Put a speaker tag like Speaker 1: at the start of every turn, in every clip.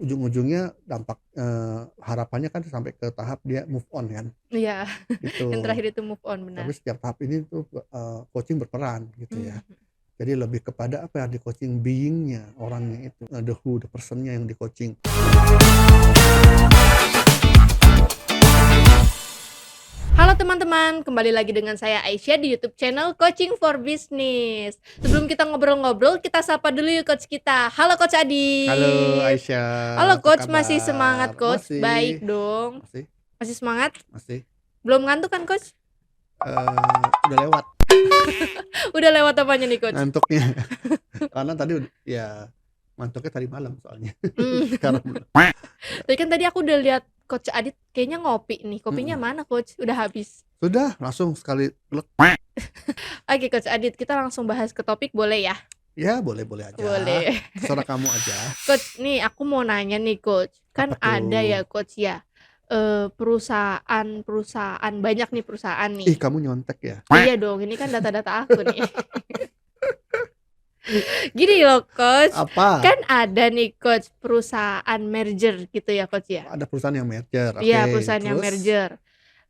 Speaker 1: ujung-ujungnya dampak harapannya kan sampai ke tahap dia move on kan,
Speaker 2: Iya, yang
Speaker 1: gitu.
Speaker 2: terakhir itu move on,
Speaker 1: Tapi
Speaker 2: benar.
Speaker 1: setiap tahap ini tuh, coaching berperan gitu ya.
Speaker 2: Mmm.
Speaker 1: Jadi lebih kepada apa yang di-coaching, being-nya, orangnya itu, the who, the person-nya yang di-coaching.
Speaker 2: Halo teman-teman, kembali lagi dengan saya Aisyah di YouTube channel Coaching for Business. Sebelum kita ngobrol-ngobrol, kita sapa dulu yuk coach kita. Halo Coach
Speaker 1: Halo
Speaker 2: Adit.
Speaker 1: Aisyah,
Speaker 2: Halo
Speaker 1: apa
Speaker 2: coach, masih
Speaker 1: kabar?
Speaker 2: semangat coach? Baik
Speaker 1: Masih
Speaker 2: dong.
Speaker 1: masih
Speaker 2: Masih semangat?
Speaker 1: masih,
Speaker 2: Belum ngantuk kan coach?
Speaker 1: udah lewat
Speaker 2: Udah lewat apanya nih coach?
Speaker 1: ngantuknya. Karena tadi ya ngantuknya tadi malam soalnya.
Speaker 2: Mmm.
Speaker 1: Sekarang belum.
Speaker 2: Tapi kan tadi aku udah lihat Coach Adit kayaknya ngopi nih. Kopinya
Speaker 1: Mhm.
Speaker 2: mana coach? Udah habis?
Speaker 1: Sudah langsung sekali glek.
Speaker 2: Oke Coach Adit, kita langsung bahas ke topik boleh ya?
Speaker 1: Ya boleh-boleh aja,
Speaker 2: Boleh.
Speaker 1: terserah kamu aja.
Speaker 2: Coach, nih aku mau nanya nih Coach,
Speaker 1: Apa
Speaker 2: kan ada
Speaker 1: tuh?
Speaker 2: ya Coach ya, perusahaan banyak nih perusahaan
Speaker 1: Ih,
Speaker 2: nih.
Speaker 1: kamu nyontek ya?
Speaker 2: Iya dong, ini kan data-data aku nih. Gini loh Coach,
Speaker 1: Apa?
Speaker 2: kan ada nih Coach perusahaan merger gitu ya Coach ya?
Speaker 1: Ada perusahaan yang merger,
Speaker 2: Iya,
Speaker 1: oke,
Speaker 2: perusahaan yang
Speaker 1: terus?
Speaker 2: merger.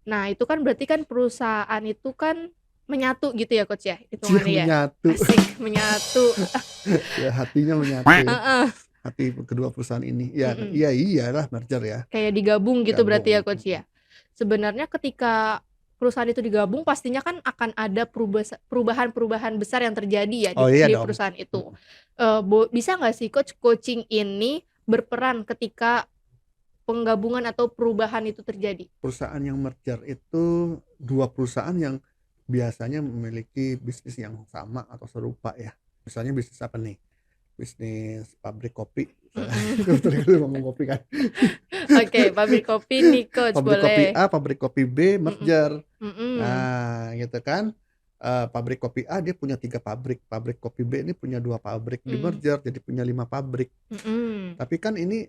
Speaker 2: Nah itu kan berarti kan perusahaan itu kan menyatu gitu ya Coach ya,
Speaker 1: Cie,
Speaker 2: hitungannya ya?
Speaker 1: menyatu.
Speaker 2: Asik, menyatu.
Speaker 1: Ya hatinya menyatu ya,
Speaker 2: Heeh,
Speaker 1: hati kedua perusahaan ini. Ya
Speaker 2: mhm.
Speaker 1: iya iyalah merger ya,
Speaker 2: Kayak digabung gitu berarti ya
Speaker 1: gabung,
Speaker 2: Coach ya? Sebenarnya ketika perusahaan itu digabung pastinya kan akan ada perubahan-perubahan besar yang terjadi ya
Speaker 1: Oh iya
Speaker 2: di
Speaker 1: dong,
Speaker 2: perusahaan itu.
Speaker 1: mhm.
Speaker 2: Bisa nggak sih Coach coaching ini berperan ketika penggabungan atau perubahan itu terjadi?
Speaker 1: Perusahaan yang merger itu 2 perusahaan yang biasanya memiliki bisnis yang sama atau serupa ya. Misalnya bisnis apa nih? Bisnis pabrik kopi misalnya,
Speaker 2: Mhm.
Speaker 1: kebetulan kita ngomong kopi kan.
Speaker 2: Oke, pabrik kopi nih Coach,
Speaker 1: Pabrik kopi
Speaker 2: boleh.
Speaker 1: A, pabrik kopi B
Speaker 2: Mhm,
Speaker 1: merger.
Speaker 2: mhm,
Speaker 1: Nah, gitu kan. Pabrik kopi A dia punya 3 pabrik, pabrik kopi B ini punya 2 pabrik,
Speaker 2: mmm,
Speaker 1: di-merger jadi punya 5 pabrik.
Speaker 2: mhm.
Speaker 1: Tapi kan ini,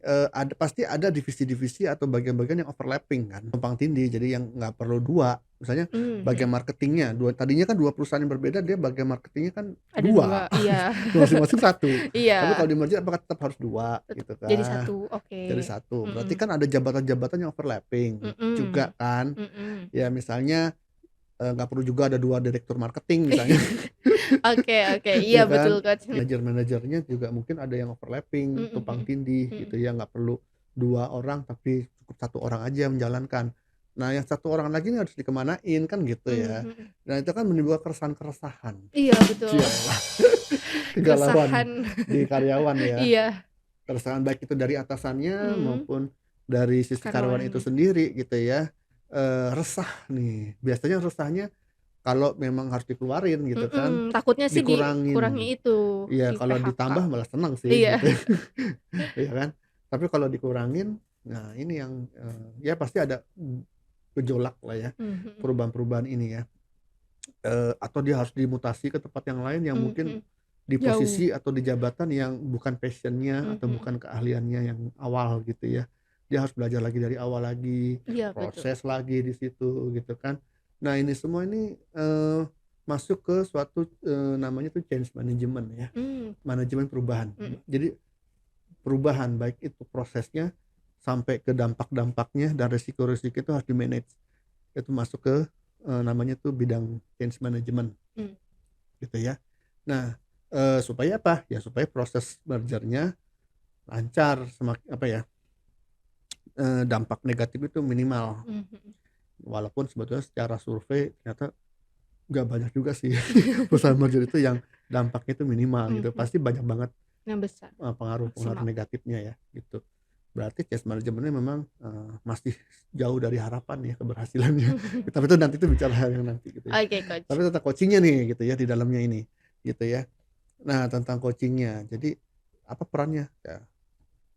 Speaker 1: pasti ada divisi-divisi atau bagian-bagian yang overlapping kan, tumpang tindih, jadi yang nggak perlu 2. Misalnya bagian
Speaker 2: Mhm.
Speaker 1: marketingnya, tadinya kan 2 perusahaan yang berbeda, dia bagian marketingnya kan
Speaker 2: Ada 2,
Speaker 1: 2,
Speaker 2: iya.
Speaker 1: masing-masing 1. Tapi
Speaker 2: Iya,
Speaker 1: kalau di-merger apakah tetap harus 2
Speaker 2: tetep
Speaker 1: gitu
Speaker 2: jadi
Speaker 1: kan,
Speaker 2: 1, oke.
Speaker 1: jadi 1. Berarti
Speaker 2: Mhm,
Speaker 1: kan ada jabatan-jabatan yang overlapping juga
Speaker 2: mhm,
Speaker 1: kan.
Speaker 2: mhm.
Speaker 1: Ya misalnya, nggak perlu juga ada 2 direktur marketing misalnya.
Speaker 2: Oke, oke, iya
Speaker 1: Ya
Speaker 2: betul
Speaker 1: kan,
Speaker 2: Coach.
Speaker 1: manajer-manajernya juga mungkin ada yang overlapping,
Speaker 2: Mhm,
Speaker 1: tumpang
Speaker 2: mhm,
Speaker 1: tindih gitu
Speaker 2: mhm.
Speaker 1: ya, nggak perlu 2 orang tapi cukup 1 orang aja yang menjalankan. Nah, yang 1 orang lagi ini harus dikemanain kan gitu
Speaker 2: Mmm,
Speaker 1: ya.
Speaker 2: mhm.
Speaker 1: Nah, itu kan menimbulkan keresahan-keresahan.
Speaker 2: Iya betul,
Speaker 1: Cialah, kegalauan
Speaker 2: keresahan.
Speaker 1: di karyawan ya.
Speaker 2: Iya,
Speaker 1: Keresahan baik itu dari atasannya
Speaker 2: mhm,
Speaker 1: maupun dari sisi karyawan itu
Speaker 2: karyawannya.
Speaker 1: sendiri gitu ya. Resah nih, biasanya resahnya kalau memang harus dikeluarin gitu kan,
Speaker 2: Mhm, takutnya sih dikurangi
Speaker 1: dikurangin.
Speaker 2: itu,
Speaker 1: Iya, kalau
Speaker 2: di-PHK.
Speaker 1: ditambah malah senang sih
Speaker 2: Iya,
Speaker 1: gitu. Iya kan. Tapi kalau dikurangin, nah ini yang, ya pasti ada, gejolak lah ya,
Speaker 2: mmm, mhm,
Speaker 1: perubahan-perubahan ini ya. Atau dia harus dimutasi ke tempat yang lain yang
Speaker 2: mmm,
Speaker 1: mungkin
Speaker 2: mhm.
Speaker 1: di
Speaker 2: Jauh,
Speaker 1: posisi atau di jabatan yang bukan passion-nya
Speaker 2: mmm,
Speaker 1: atau
Speaker 2: mhm.
Speaker 1: bukan keahliannya yang awal gitu ya. Dia harus belajar lagi dari awal lagi,
Speaker 2: Iya betul.
Speaker 1: proses lagi di situ gitu kan. Nah ini semua ini, masuk ke suatu, namanya tuh change management ya,
Speaker 2: Mmm,
Speaker 1: manajemen perubahan.
Speaker 2: mhm,
Speaker 1: Jadi perubahan baik itu prosesnya sampai ke dampak-dampaknya dan resiko-resiko itu harus di-manage. Itu masuk ke, namanya tuh bidang change management
Speaker 2: mmm,
Speaker 1: gitu ya. Nah, supaya apa? Ya supaya proses merger-nya lancar, apa ya, dampak negatif itu minimal.
Speaker 2: mmm, mhm.
Speaker 1: Walaupun sebetulnya secara survei ternyata nggak banyak juga sih perusahaan merger itu yang dampaknya itu minimal gitu,
Speaker 2: Mhm,
Speaker 1: pasti banyak banget,
Speaker 2: yang besar,
Speaker 1: pengaruh-pengaruh
Speaker 2: maksimal.
Speaker 1: negatifnya ya gitu. Berarti case manajemennya memang, masih jauh dari harapan ya keberhasilannya. Tapi itu nanti itu bicara hal yang nanti gitu ya.
Speaker 2: Oke
Speaker 1: Tapi
Speaker 2: Coach.
Speaker 1: tentang coaching-nya nih gitu ya di dalamnya ini, gitu ya. Nah tentang coaching-nya, jadi apa perannya? Ya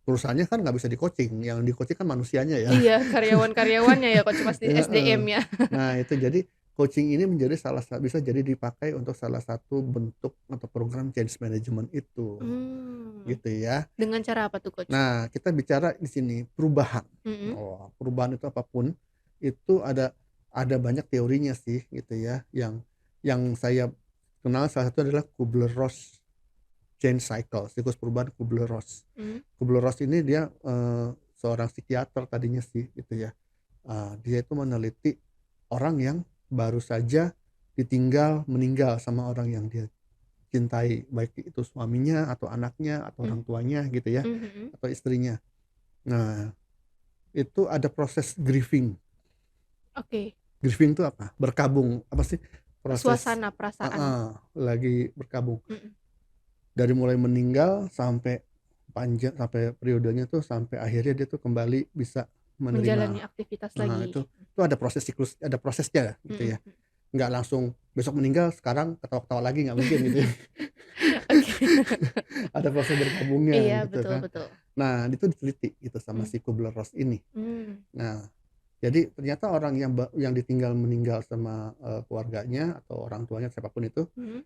Speaker 1: perusahaannya kan nggak bisa di-coaching, yang di-coaching kan manusianya ya.
Speaker 2: Iya, karyawan-karyawannya ya Coach, pasti
Speaker 1: Heeh.
Speaker 2: SDM-nya.
Speaker 1: Nah itu jadi coaching ini menjadi bisa jadi dipakai untuk salah satu bentuk atau program change management itu,
Speaker 2: Mmm,
Speaker 1: gitu ya.
Speaker 2: dengan cara apa tuh Coach?
Speaker 1: Nah, kita bicara di sini perubahan.
Speaker 2: Mhm,
Speaker 1: Oh, perubahan itu apapun, itu ada banyak teorinya sih gitu ya, yang saya kenal salah satu adalah Kubler-Ross change cycle, siklus perubahan Kubler-Ross.
Speaker 2: Mmm.
Speaker 1: Kubler-Ross ini dia, seorang psikiater tadinya sih gitu ya. Dia itu meneliti orang yang baru saja ditinggal meninggal sama orang yang dia cintai, baik itu suaminya atau anaknya atau
Speaker 2: Mmm.
Speaker 1: orang tuanya gitu ya,
Speaker 2: Mhm.
Speaker 1: atau istrinya. Nah, itu ada proses grieving.
Speaker 2: Oke.
Speaker 1: Grieving itu apa? Berkabung, apa sih, proses
Speaker 2: Suasana perasaan.
Speaker 1: heeh, lagi berkabung.
Speaker 2: Mhm.
Speaker 1: Dari mulai meninggal sampai panjang, sampai periodenya tuh sampai akhirnya dia tuh kembali bisa
Speaker 2: Menjalani
Speaker 1: menerima.
Speaker 2: aktivitas
Speaker 1: Nah,
Speaker 2: lagi.
Speaker 1: itu ada proses siklus, ada prosesnya gitu
Speaker 2: Mhm
Speaker 1: ya.
Speaker 2: mhm.
Speaker 1: Nggak langsung besok meninggal, sekarang ketawa-ketawa lagi, nggak mungkin gitu ya.
Speaker 2: Oke.
Speaker 1: Ada proses berkabungnya
Speaker 2: Iya,
Speaker 1: gitu
Speaker 2: betul
Speaker 1: kan.
Speaker 2: betul.
Speaker 1: Nah, itu diteliti gitu sama
Speaker 2: Mmm.
Speaker 1: si Kubler-Ross ini.
Speaker 2: Mmm.
Speaker 1: Nah, jadi ternyata orang yang ditinggal meninggal sama, keluarganya atau orang tuanya siapa pun itu,
Speaker 2: Mhm.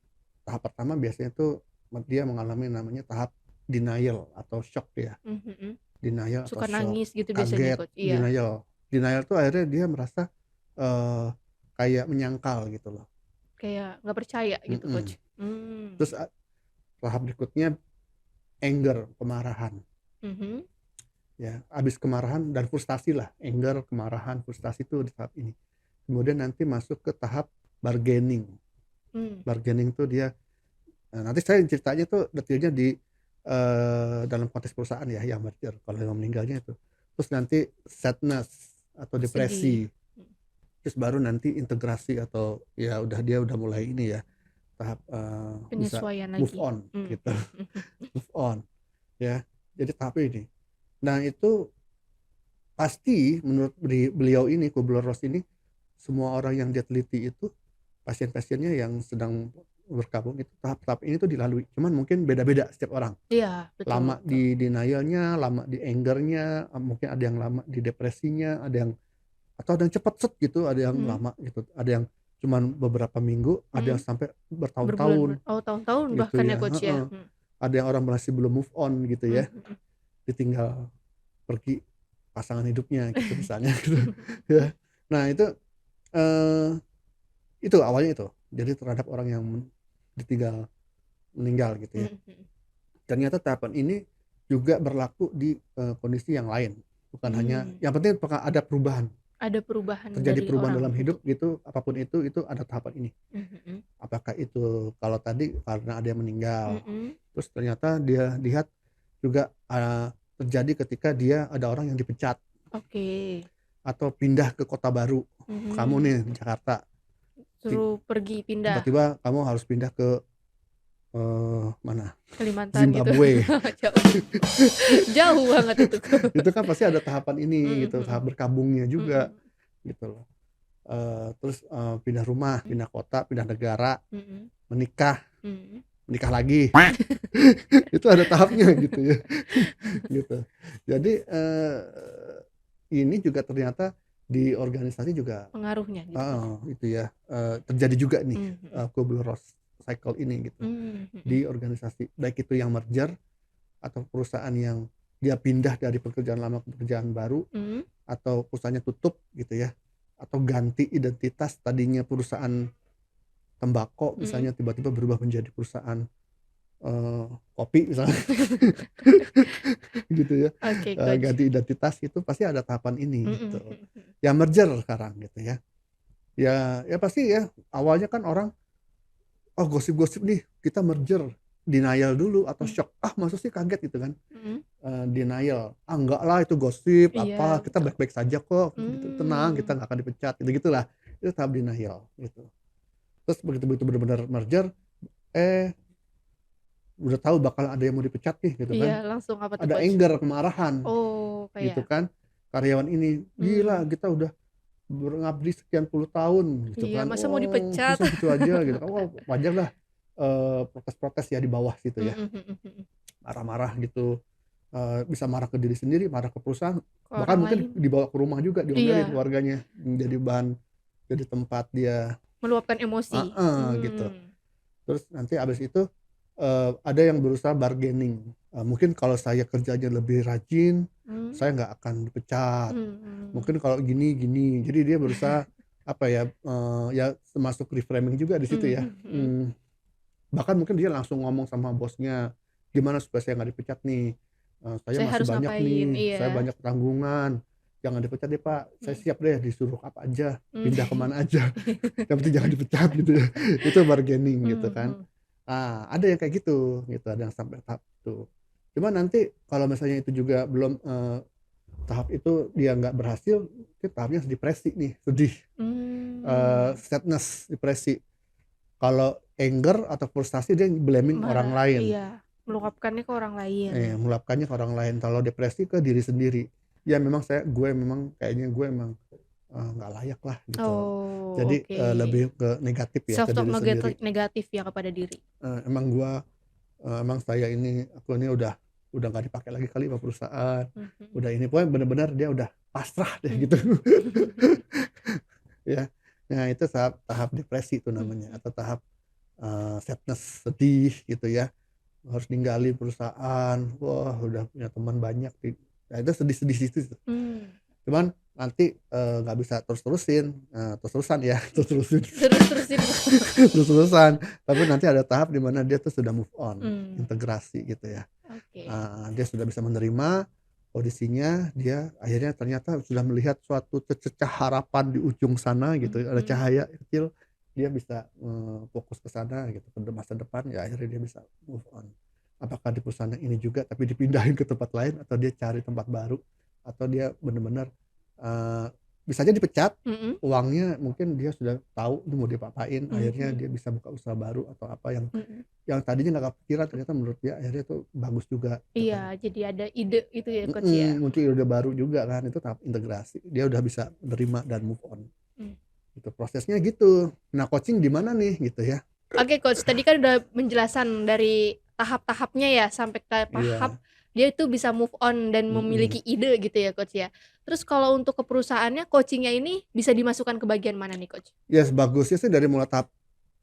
Speaker 1: tahap pertama biasanya tuh dia mengalami namanya tahap denial atau shock ya.
Speaker 2: Mmm, mhm.
Speaker 1: Denial atau
Speaker 2: Suka
Speaker 1: shock,
Speaker 2: nangis gitu biasanya,
Speaker 1: kaget,
Speaker 2: Coach? Iya.
Speaker 1: denial. Denial tuh akhirnya dia merasa, eee, kayak menyangkal gitu loh.
Speaker 2: Kayak nggak percaya gitu, Coach?
Speaker 1: Mhm.
Speaker 2: Mmm.
Speaker 1: Terus tahap berikutnya anger, kemarahan.
Speaker 2: Mhm.
Speaker 1: Ya, habis kemarahan dan frustasi lah, anger, kemarahan, frustasi itu di tahap ini. Kemudian nanti masuk ke tahap bargaining.
Speaker 2: Mmm.
Speaker 1: Bargaining tuh dia, nanti saya ceritanya tuh detailnya di, dalam konteks perusahaan ya yang merger, kalau yang meninggalnya itu. Terus nanti sadness atau
Speaker 2: Sedih.
Speaker 1: depresi,
Speaker 2: Mhm.
Speaker 1: terus baru nanti integrasi atau ya udah dia udah mulai ini ya, tahap, bisa
Speaker 2: Penyesuaian
Speaker 1: move
Speaker 2: lagi.
Speaker 1: on
Speaker 2: Mmm,
Speaker 1: gitu,
Speaker 2: mhm mhm.
Speaker 1: move on ya. Jadi tahap ini. Nah itu pasti menurut beliau ini, Kubler-Ross ini, semua orang yang dia teliti itu, pasien-pasiennya yang sedang berkabung itu tahap-tahap ini tuh dilalui, cuman mungkin beda-beda setiap orang.
Speaker 2: Iya, betul
Speaker 1: Lama
Speaker 2: betul.
Speaker 1: di denial-nya, lama di anger-nya, mungkin ada yang lama di depresinya, ada yang atau ada yang cepet set gitu, ada yang
Speaker 2: Mhm.
Speaker 1: lama gitu, ada yang cuman beberapa minggu, ada yang
Speaker 2: Mhm.
Speaker 1: sampai bertahun-tahun
Speaker 2: Berbulan-bulan, oh, tahun-tahun
Speaker 1: gitu
Speaker 2: bahkan ya,
Speaker 1: ya,
Speaker 2: Coach, ya?
Speaker 1: heeh.
Speaker 2: Mhm.
Speaker 1: Ada yang orang masih belum move on gitu
Speaker 2: Mmm,
Speaker 1: ya,
Speaker 2: mhm.
Speaker 1: ditinggal pergi pasangan hidupnya gitu misalnya gitu ya. Nah eee, itu awalnya itu. Jadi terhadap orang yang ditinggal meninggal gitu ya.
Speaker 2: Mhm mhm.
Speaker 1: Ternyata tahapan ini juga berlaku di, kondisi yang lain. Bukan hanya
Speaker 2: Mmm.
Speaker 1: yang penting apakah ada perubahan,
Speaker 2: Ada perubahan
Speaker 1: terjadi
Speaker 2: dari
Speaker 1: perubahan
Speaker 2: orang
Speaker 1: dalam
Speaker 2: itu.
Speaker 1: hidup gitu, apapun itu ada tahapan ini.
Speaker 2: Mmm, mhm.
Speaker 1: Apakah itu kalau tadi karena ada yang meninggal,
Speaker 2: Mhm.
Speaker 1: terus ternyata dia lihat juga, terjadi ketika dia ada orang yang dipecat
Speaker 2: Oke.
Speaker 1: atau pindah ke kota baru. Kamu
Speaker 2: Mhm.
Speaker 1: nih di Jakarta,
Speaker 2: Suruh pergi pindah
Speaker 1: tiba-tiba kamu harus pindah ke, mana,
Speaker 2: Kalimantan gitu.
Speaker 1: Zimbabwe.
Speaker 2: Jauh. Jauh banget itu.
Speaker 1: Itu kan pasti ada tahapan ini
Speaker 2: Mhm
Speaker 1: gitu,
Speaker 2: mhm.
Speaker 1: tahap berkabungnya juga
Speaker 2: Mhm.
Speaker 1: gitu loh. Terus, pindah rumah, pindah kota, pindah negara,
Speaker 2: Mhm.
Speaker 1: menikah,
Speaker 2: Mhm.
Speaker 1: menikah lagi. Itu ada tahapnya gitu ya, gitu. Jadi, ini juga ternyata di organisasi juga
Speaker 2: Pengaruhnya gitu, Coach?
Speaker 1: itu ya, terjadi juga nih,
Speaker 2: Mmm, mhm.
Speaker 1: Kubler-Ross cycle ini gitu,
Speaker 2: Mmm, mhm.
Speaker 1: di organisasi. Baik itu yang merger atau perusahaan yang dia pindah dari pekerjaan lama ke pekerjaan baru,
Speaker 2: Mmm.
Speaker 1: atau perusahaannya tutup gitu ya, atau ganti identitas, tadinya perusahaan tembakau
Speaker 2: Mhm.
Speaker 1: misalnya tiba-tiba berubah menjadi perusahaan, kopi misalnya gitu ya,
Speaker 2: Oke, Coach.
Speaker 1: ganti identitas itu pasti ada tahapan ini
Speaker 2: Mhm
Speaker 1: gitu.
Speaker 2: mhm mhm.
Speaker 1: Yang merger sekarang gitu ya. Ya pasti ya awalnya kan orang, "Oh gosip-gosip nih kita merger," denial dulu atau
Speaker 2: Mmm.
Speaker 1: syok, "Ah masa sih?" Kaget gitu kan,
Speaker 2: Mhm.
Speaker 1: denial, "Ah enggak lah itu gosip, apa,
Speaker 2: Iya,
Speaker 1: kita
Speaker 2: betul.
Speaker 1: baik-baik saja kok, gitu, tenang kita
Speaker 2: Mmm.
Speaker 1: nggak akan dipecat," gitu-gitulah. Itu tahap denial gitu. Terus begitu begitu bener-bener merger, eh udah tahu bakal ada yang mau dipecat nih gitu
Speaker 2: Iya,
Speaker 1: kan,
Speaker 2: langsung apa tuh,
Speaker 1: ada
Speaker 2: Coach?
Speaker 1: anger, kemarahan
Speaker 2: Oh,
Speaker 1: gitu
Speaker 2: kayak
Speaker 1: kan, karyawan ini, "Gila
Speaker 2: mmm.
Speaker 1: kita udah mengabdi sekian puluh tahun," gitu
Speaker 2: Iya,
Speaker 1: kan,
Speaker 2: masa mau
Speaker 1: "Oh
Speaker 2: dipecat?
Speaker 1: masa gitu aja," gitu kan, wah wajarlah, protes-protes ya di bawah situ ya,
Speaker 2: Mhm mhm mhm.
Speaker 1: marah-marah gitu, bisa marah ke diri sendiri, marah ke perusahaan,
Speaker 2: Ke
Speaker 1: bahkan
Speaker 2: orang
Speaker 1: mungkin
Speaker 2: lain.
Speaker 1: dibawa ke rumah juga diomelin
Speaker 2: Iya,
Speaker 1: keluarganya, jadi bahan, jadi tempat dia
Speaker 2: meluapkan emosi.
Speaker 1: heeh, gitu.
Speaker 2: Mmm.
Speaker 1: Terus nanti habis itu, ada yang berusaha bargaining, mungkin kalau saya kerjanya lebih rajin,
Speaker 2: Mmm.
Speaker 1: saya nggak akan dipecat,
Speaker 2: Mhm.
Speaker 1: mungkin kalau gini gini. Jadi dia berusaha, apa ya, ya termasuk reframing juga di situ
Speaker 2: Mmm,
Speaker 1: ya,
Speaker 2: mhm mhm.
Speaker 1: Bahkan mungkin dia langsung ngomong sama bosnya, "Gimana supaya saya nggak dipecat nih? Saya
Speaker 2: Saya
Speaker 1: masih
Speaker 2: harus
Speaker 1: banyak
Speaker 2: ngapain?
Speaker 1: nih, saya
Speaker 2: Iya.
Speaker 1: banyak tanggungan, jangan dipecat deh Pak, saya
Speaker 2: Mhm.
Speaker 1: siap deh disuruh apa aja,
Speaker 2: Mmm.
Speaker 1: pindah kemana aja, yang penting jangan dipecat," gitu ya. Itu bargaining gitu
Speaker 2: Mhm
Speaker 1: kan.
Speaker 2: mhm.
Speaker 1: Ada yang kayak gitu, ada yang sampai tahap itu. Cuma nanti kalau misalnya itu juga belum, tahap itu dia nggak berhasil, itu tahapnya depresi nih, sedih,
Speaker 2: Mmm.
Speaker 1: sadness, depresi. Kalau anger atau frustasi dia blaming orang
Speaker 2: Marah,
Speaker 1: lain,
Speaker 2: iya, meluapkannya ke orang lain.
Speaker 1: meluapkannya ke orang lain. Kalau depresi ke diri sendiri. Ya memang gue memang kayaknya gue emang, nggak layak lah gitu.
Speaker 2: Oh,
Speaker 1: Jadi,
Speaker 2: oke.
Speaker 1: lebih ke negatif ya,
Speaker 2: Self
Speaker 1: ke
Speaker 2: talk
Speaker 1: diri sendiri.
Speaker 2: negatif ya kepada diri.
Speaker 1: Emang saya ini, aku ini udah nggak dipakai lagi kali sama perusahaan,
Speaker 2: Mhm.
Speaker 1: udah ini, pokoknya bener-bener dia udah pasrah deh
Speaker 2: Mmm.
Speaker 1: gitu. Ya. Nah itu tahap tahap depresi itu namanya,
Speaker 2: Mhm.
Speaker 1: atau tahap, sadness, sedih gitu ya. Harus ninggalin perusahaan, wah udah punya teman banyak nah itu sedih-sedih situ tuh.
Speaker 2: Mmm.
Speaker 1: Cuman nanti, nggak bisa terus-terusin, terus-terusan ya, terus-terusin,
Speaker 2: Terus-terusin.
Speaker 1: terus-terusan, tapi nanti ada tahap di mana dia tuh sudah move on,
Speaker 2: Mmm,
Speaker 1: integrasi gitu ya.
Speaker 2: oke.
Speaker 1: Dia sudah bisa menerima kondisinya, dia akhirnya ternyata sudah melihat suatu cecah harapan di ujung sana gitu,
Speaker 2: Mhm
Speaker 1: ada
Speaker 2: mhm.
Speaker 1: cahaya kecil, dia bisa, fokus ke sana gitu, ke masa depan, ya akhirnya dia bisa move on. Apakah di perusahaan yang ini juga tapi dipindahin ke tempat lain, atau dia cari tempat baru, atau dia bener-bener, eee, bisa aja dipecat,
Speaker 2: Mhm
Speaker 1: uangnya mungkin dia sudah tahu ini mau diapa-apain, akhirnya
Speaker 2: mhm
Speaker 1: dia bisa buka usaha baru atau apa
Speaker 2: mhm.
Speaker 1: yang tadinya nggak kepikiran ternyata menurut dia akhirnya tuh bagus juga gitu
Speaker 2: Iya,
Speaker 1: kan.
Speaker 2: jadi ada ide itu ya, Coach, ya?
Speaker 1: Muncul ide baru juga kan, itu tahap integrasi. Dia udah bisa menerima dan move on,
Speaker 2: Mmm.
Speaker 1: gitu. Prosesnya gitu. Nah, coaching di mana nih gitu ya.
Speaker 2: Oke, Coach, tadi kan udah menjelasan dari tahap-tahapnya ya, sampai ke tahap
Speaker 1: Iya,
Speaker 2: dia itu bisa move on dan
Speaker 1: mhm.
Speaker 2: memiliki ide gitu ya, Coach, ya. Terus kalau untuk ke perusahaannya, coaching-nya ini bisa dimasukkan ke bagian mana nih, Coach?
Speaker 1: Ya sebagusnya sih dari mulai tahap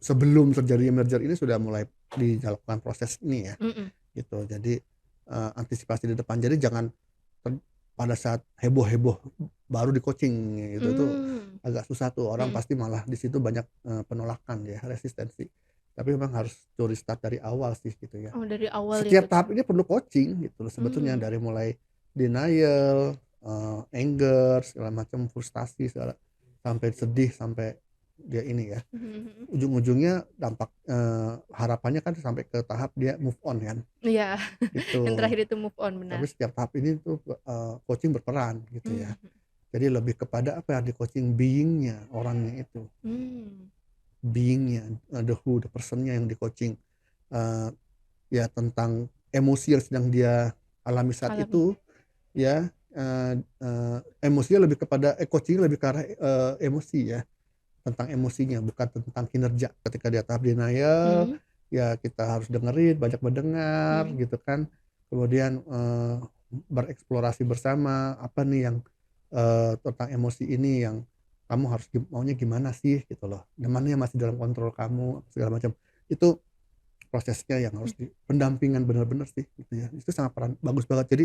Speaker 1: sebelum terjadi merger ini sudah mulai dilakukan proses ini ya,
Speaker 2: Mhm.
Speaker 1: gitu. Jadi, antisipasi di depan. Jadi jangan ter pada saat heboh-heboh baru di-coaching gitu, itu
Speaker 2: Mmm.
Speaker 1: agak susah tuh, orang
Speaker 2: Mhm.
Speaker 1: pasti malah di situ banyak, penolakan ya, resistensi. Tapi memang harus curi start dari awal sih gitu ya.
Speaker 2: Oh, dari awal ya,
Speaker 1: Setiap
Speaker 2: Coach, ya?
Speaker 1: tahap ini perlu coaching gitu loh sebetulnya,
Speaker 2: Mmm.
Speaker 1: dari mulai denial, anger, segala macam, frustasi segala, sampai sedih, sampai dia ini ya,
Speaker 2: Mhm mhm.
Speaker 1: ujung-ujungnya dampak, harapannya kan sampai ke tahap dia move on kan,
Speaker 2: Iya, yang
Speaker 1: gitu.
Speaker 2: terakhir itu move on,
Speaker 1: Tapi
Speaker 2: benar.
Speaker 1: setiap tahap ini tuh, coaching berperan gitu ya.
Speaker 2: Mmm,
Speaker 1: Jadi lebih kepada apa yang di-coaching, being-nya, orangnya itu,
Speaker 2: mmm.
Speaker 1: being-nya, the who, the person-nya yang di-coaching. Eee, ya tentang emosi yang sedang dia alami saat
Speaker 2: Alami.
Speaker 1: itu ya, emosinya lebih kepada coaching lebih ke arah, emosi ya, tentang emosinya bukan tentang kinerja. Ketika dia tahap denial,
Speaker 2: Mhm
Speaker 1: ya kita harus dengerin, banyak mendengar
Speaker 2: mhm.
Speaker 1: gitu kan. Kemudian, bereksplorasi bersama, apa nih yang, tentang emosi ini yang kamu harus maunya gimana sih gitu loh, yang mana yang masih dalam kontrol kamu, segala macam. Itu prosesnya yang harus pendampingan benar-benar sih gitu ya, itu sangat peran bagus banget. Jadi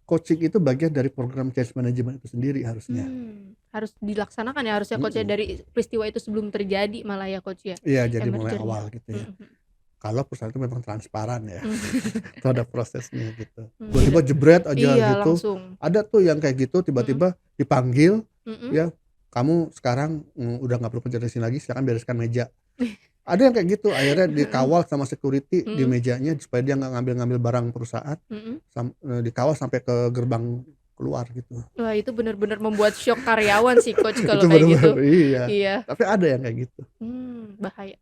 Speaker 1: coaching itu bagian dari program change management itu sendiri harusnya.
Speaker 2: Harus dilaksanakan ya harusnya, Coach, ya,
Speaker 1: Mhm.
Speaker 2: dari peristiwa itu sebelum terjadi malah ya, Coach, ya,
Speaker 1: Iya, jadi mulai
Speaker 2: merger-nya.
Speaker 1: awal gitu ya.
Speaker 2: Mhm mhm.
Speaker 1: Kalau perusahaan itu memang transparan ya
Speaker 2: Mmm.
Speaker 1: terhadap prosesnya gitu.
Speaker 2: Beda
Speaker 1: Tiba-tiba jebret aja
Speaker 2: iya,
Speaker 1: gitu,
Speaker 2: langsung.
Speaker 1: ada tuh yang kayak gitu
Speaker 2: Mhm
Speaker 1: tiba-tiba dipanggil,
Speaker 2: mhm.
Speaker 1: ya, "Kamu sekarang, udah nggak perlu kerja di sini lagi, silakan bereskan meja." Ada yang kayak gitu, akhirnya
Speaker 2: Heeh.
Speaker 1: dikawal sama security di
Speaker 2: Mhm
Speaker 1: mejanya supaya dia nggak ngambil-ngambil barang perusahaan,
Speaker 2: mhm.
Speaker 1: dikawal sampai ke gerbang keluar gitu.
Speaker 2: Wah, itu bener-bener membuat syok karyawan sih, Coach, kalau
Speaker 1: Itu
Speaker 2: kayak gitu.
Speaker 1: bener-bener iya,
Speaker 2: Iya.
Speaker 1: tapi ada yang kayak gitu.
Speaker 2: Bahaya.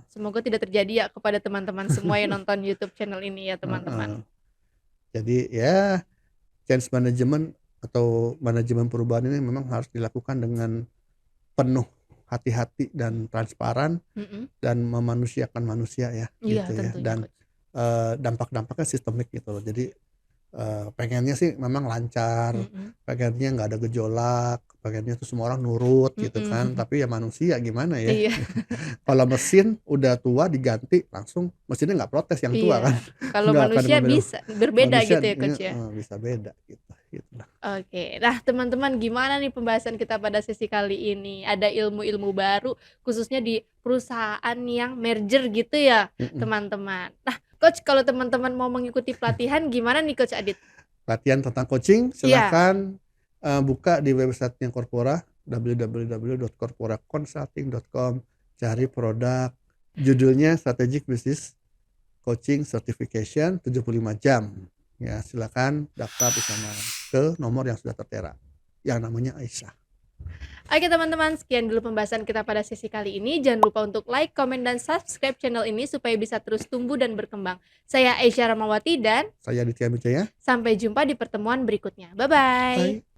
Speaker 2: Semoga tidak terjadi ya kepada teman-teman semua yang nonton YouTube channel ini ya,
Speaker 1: Heeh.
Speaker 2: teman-teman.
Speaker 1: Jadi ya change management atau manajemen perubahan ini memang harus dilakukan dengan penuh hati-hati dan transparan
Speaker 2: Mhm.
Speaker 1: dan memanusiakan manusia ya,
Speaker 2: Iya,
Speaker 1: gitu ya,
Speaker 2: tentunya,
Speaker 1: dan,
Speaker 2: Coach.
Speaker 1: dampak-dampaknya sistemik gitu loh. Jadi, pengennya sih memang lancar,
Speaker 2: Mhm.
Speaker 1: pengennya nggak ada gejolak, pengennya tuh semua orang nurut gitu kan,
Speaker 2: Mhm.
Speaker 1: tapi ya manusia gimana ya,
Speaker 2: Iya
Speaker 1: kalau mesin udah tua diganti langsung mesinnya nggak protes yang tua kan,
Speaker 2: iya. Kalau
Speaker 1: nggak akan
Speaker 2: manusia
Speaker 1: ngambil
Speaker 2: bisa berbeda
Speaker 1: manusia
Speaker 2: gitu ya, Coach, ya?
Speaker 1: bisa beda gitu, gitu lah.
Speaker 2: Oke. Nah, teman-teman gimana nih pembahasan kita pada sesi kali ini? Ada ilmu-ilmu baru khususnya di perusahaan yang merger gitu ya,
Speaker 1: Mhm.
Speaker 2: teman-teman. Nah, Coach kalau teman-teman mau mengikuti pelatihan gimana nih Coach Adit?
Speaker 1: Latihan tentang coaching
Speaker 2: Iya.
Speaker 1: silakan, buka di websitenya Corpora, www.corporaconsulting.com, cari produk, judulnya Strategic Business Coaching Certification 75 jam. Ya, silakan daftar di sana ke nomor yang sudah tertera, yang namanya Aisyah.
Speaker 2: Oke teman-teman, sekian dulu pembahasan kita pada sesi kali ini. Jangan lupa untuk like, komen, dan subscribe channel ini supaya bisa terus tumbuh dan berkembang. Saya Aisyah Ramawati dan
Speaker 1: Saya Aditya Wijaya.
Speaker 2: sampai jumpa di pertemuan berikutnya. Bye-bye.
Speaker 1: Bye.